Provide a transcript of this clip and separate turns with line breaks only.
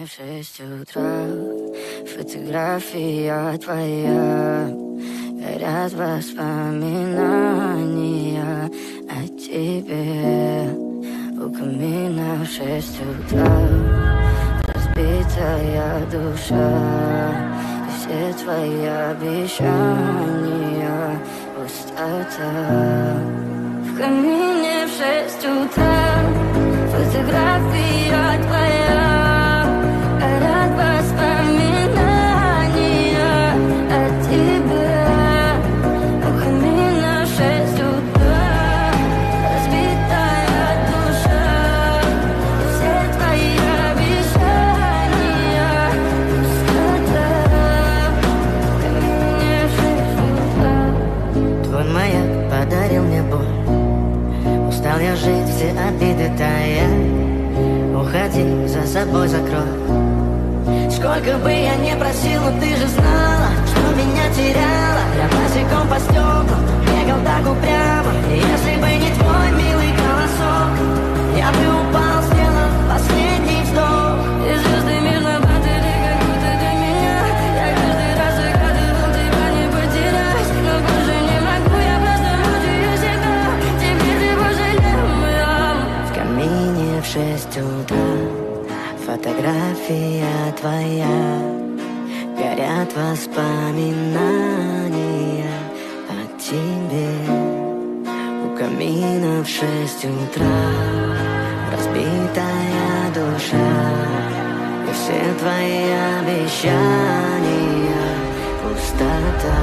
в 6 утра. Фотография твоя, горят воспоминания о тебе. У камина в 6 утра, разбитая душа, и все твои обещания пустота. В камине в 6 утра, фотография твоя, горят воспоминания о тебе. У камина в 6 утра, разбитая душа, и все твои обещания пустота. В камине в 6 утра. Твой маяк подарил мне боль, устал я жить, все обиды тая. Уходи, за собой закрой. Сколько бы я не просил, но ты же знала, что меня теряла. Я босиком по стеклам бегал так упрямо. И если бы не твой милый голосок, я бы упал, сделав последний вздох. И звезды между падали, как будто для меня. Я каждый раз загадывал тебя не потерять, но больше не могу, я просто мучаю себя. Теперь ты пожалел меня. В камине в 6 утра, фотография твоя, горят воспоминания о тебе. У камина в 6 утра, разбитая душа, и все твои обещания пустота.